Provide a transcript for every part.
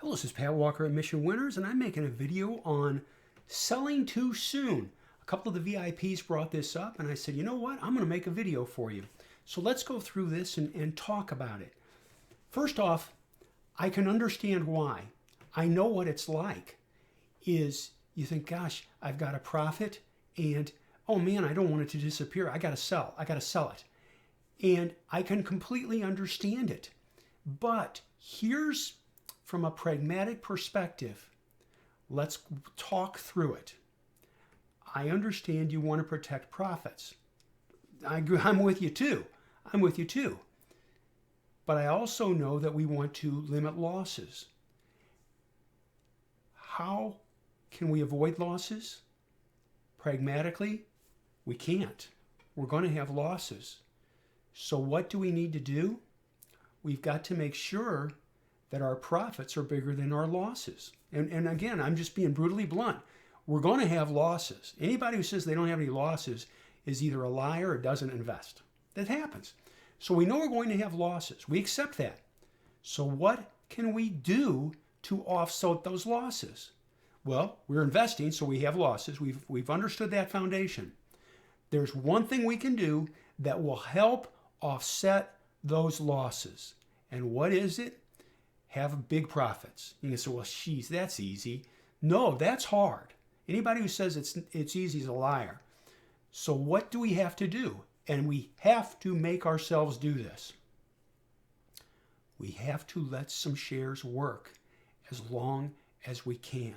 Hello, this is Pat Walker at Mission Winners, and I'm making a video on selling too soon. A couple of the VIPs brought this up, and I said, you know what? I'm going to make a video for you. So let's go through this and talk about it. First off, I can understand why. I know what it's like. Is you think, gosh, I've got a profit, and oh man, I don't want it to disappear. I got to sell. I got to sell it. And I can completely understand it. But here's from a pragmatic perspective, let's talk through it. I understand you want to protect profits. I'm with you too. I'm with you too. But I also know that we want to limit losses. How can we avoid losses? Pragmatically, we can't. We're going to have losses. So what do we need to do? We've got to make sure that our profits are bigger than our losses. And again, I'm just being brutally blunt. We're going to have losses. Anybody who says they don't have any losses is either a liar or doesn't invest. That happens. So we know we're going to have losses. We accept that. So what can we do to offset those losses? Well, we're investing, so we have losses. We've understood that foundation. There's one thing we can do that will help offset those losses. And what is it? Have big profits. You can say, well, geez, that's easy. No, that's hard. Anybody who says it's easy is a liar. So what do we have to do? And we have to make ourselves do this. We have to let some shares work as long as we can.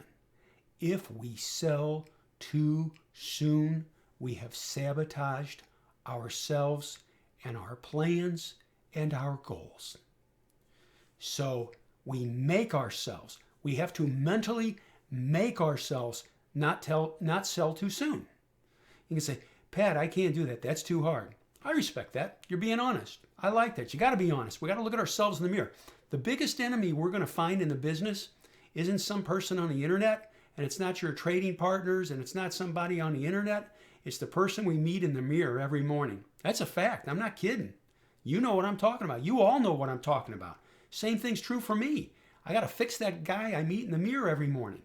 If we sell too soon, we have sabotaged ourselves and our plans and our goals. So we have to mentally make ourselves not sell too soon. You can say, Pat, I can't do that. That's too hard. I respect that. You're being honest. I like that. You got to be honest. We got to look at ourselves in the mirror. The biggest enemy we're going to find in the business isn't some person on the internet, and it's not your trading partners, and it's not somebody on the internet. It's the person we meet in the mirror every morning. That's a fact. I'm not kidding. You know what I'm talking about. You all know what I'm talking about. Same thing's true for me. I got to fix that guy I meet in the mirror every morning.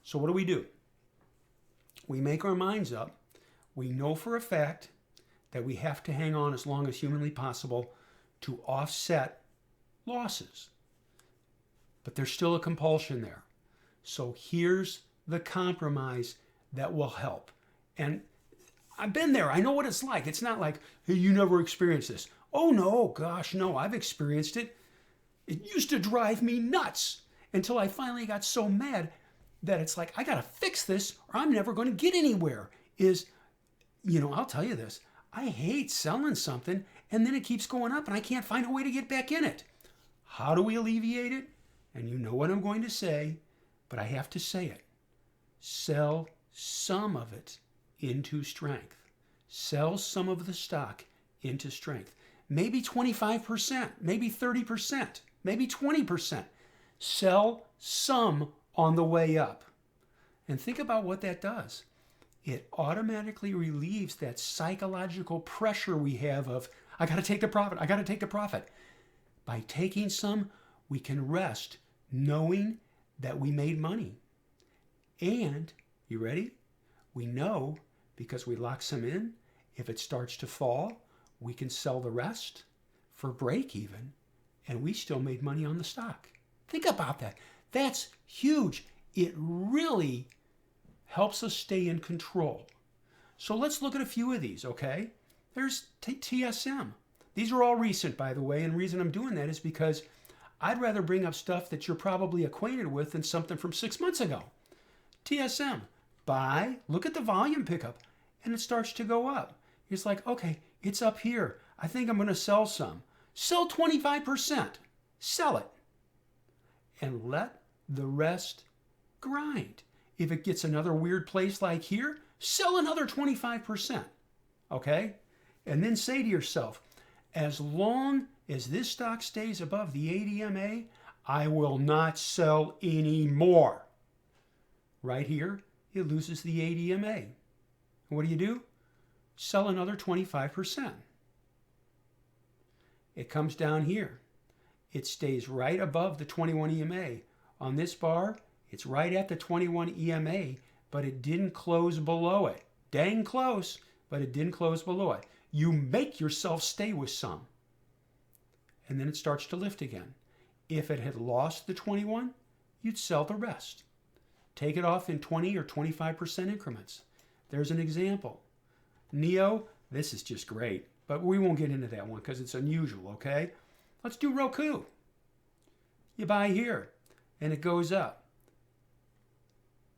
So what do? We make our minds up. We know for a fact that we have to hang on as long as humanly possible to offset losses. But there's still a compulsion there. So here's the compromise that will help. And I've been there. I know what it's like. It's not like, hey, you never experienced this. Oh, no, gosh, no, I've experienced it. It used to drive me nuts until I finally got so mad that it's like, I got to fix this or I'm never going to get anywhere. I'll tell you this. I hate selling something and then it keeps going up and I can't find a way to get back in it. How do we alleviate it? And you know what I'm going to say, but I have to say it. Sell some of it into strength. Sell some of the stock into strength. Maybe 25%, maybe 30%, maybe 20%. Sell some on the way up. And think about what that does. It automatically relieves that psychological pressure we have of, I got to take the profit, I got to take the profit. By taking some, we can rest knowing that we made money. And, you ready? We know because we lock some in, if it starts to fall, we can sell the rest for break even, and we still made money on the stock. Think about that. That's huge. It really helps us stay in control. So let's look at a few of these, okay? There's TSM. These are all recent, by the way, and the reason I'm doing that is because I'd rather bring up stuff that you're probably acquainted with than something from 6 months ago. TSM, buy, look at the volume pickup, and it starts to go up. It's like, okay, it's up here. I think I'm going to sell some. Sell 25%. Sell it. And let the rest grind. If it gets another weird place like here, sell another 25%. Okay? And then say to yourself, as long as this stock stays above the ADMA, I will not sell any more. Right here, it loses the ADMA. What do? Sell another 25%. It comes down here. It stays right above the 21 EMA. On this bar, it's right at the 21 EMA, but it didn't close below it. Dang close, but it didn't close below it. You make yourself stay with some. And then it starts to lift again. If it had lost the 21, you'd sell the rest. Take it off in 20 or 25% increments. There's an example. NIO, this is just great, but we won't get into that one because it's unusual, okay? Let's do Roku. You buy here, and it goes up.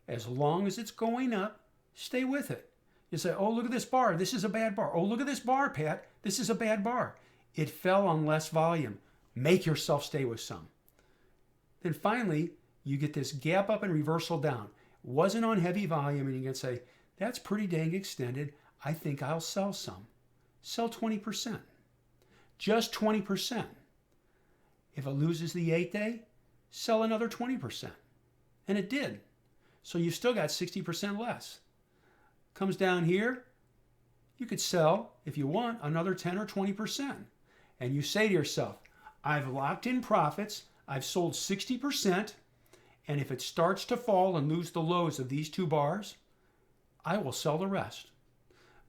As long as it's going up, stay with it. You say, oh, look at this bar. This is a bad bar. Oh, look at this bar, Pat. This is a bad bar. It fell on less volume. Make yourself stay with some. Then finally, you get this gap up and reversal down. Wasn't on heavy volume, and you can say, that's pretty dang extended. I think I'll sell some. Sell 20%. Just 20%. If it loses the 8-day, sell another 20%. And it did. So you've still got 60% less. Comes down here, you could sell, if you want, another 10 or 20%. And you say to yourself, I've locked in profits, I've sold 60%, and if it starts to fall and lose the lows of these two bars, I will sell the rest.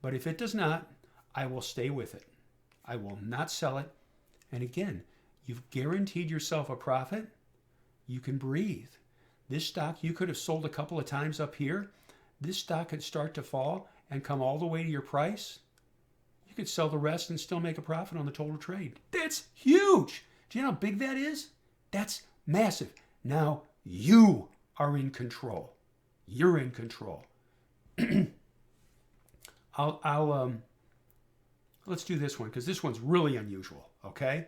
But if it does not, I will stay with it. I will not sell it. And again, you've guaranteed yourself a profit. You can breathe. This stock you could have sold a couple of times up here. This stock could start to fall and come all the way to your price. You could sell the rest and still make a profit on the total trade. That's huge. Do you know how big that is? That's massive. Now you are in control. You're in control. Let's do this one because this one's really unusual. Okay,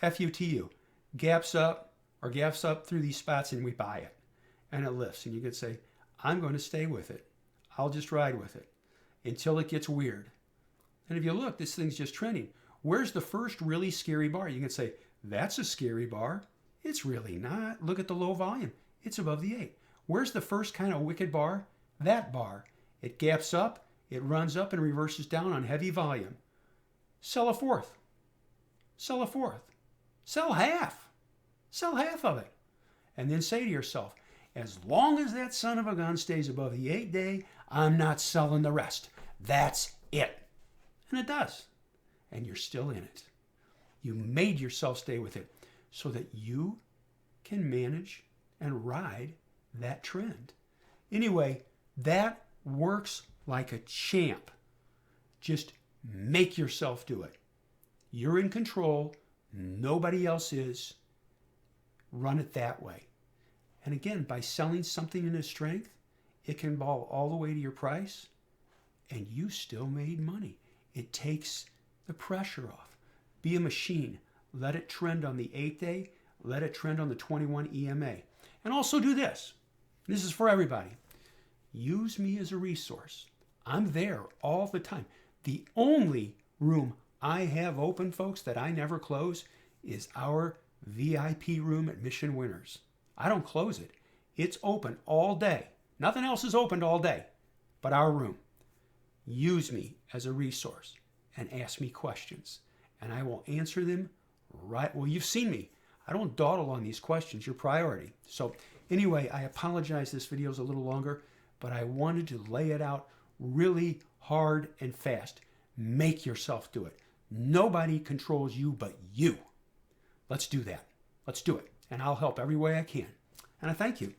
FUTU gaps up through these spots and we buy it, and it lifts, and you could say, I'm going to stay with it. I'll just ride with it until it gets weird. And if you look, this thing's just trending. Where's the first really scary bar? You can say, that's a scary bar. It's really not. Look at the low volume. It's above the 8. Where's the first kind of wicked bar? That bar. It gaps up, it runs up and reverses down on heavy volume. Sell a fourth. Sell a fourth. Sell half. Sell half of it. And then say to yourself, as long as that son of a gun stays above the 8-day, I'm not selling the rest. That's it. And it does. And you're still in it. You made yourself stay with it so that you can manage and ride that trend. Anyway, that works like a champ. Just make yourself do it. You're in control. Nobody else is. Run it that way. And again, by selling something in a strength, it can fall all the way to your price, and you still made money. It takes the pressure off. Be a machine. Let it trend on the 8-day. Let it trend on the 21 EMA. And also do this. This is for everybody. Use me as a resource. I'm there all the time. The only room I have open, folks, that I never close is our VIP room at Mission Winners. I don't close it. It's open all day. Nothing else is opened all day but our room. Use me as a resource and ask me questions, and I will answer them right. Well, you've seen me. I don't dawdle on these questions. Your priority. So anyway, I apologize this video is a little longer, but I wanted to lay it out really hard and fast. Make yourself do it. Nobody controls you but you. Let's do that. Let's do it. And I'll help every way I can. And I thank you.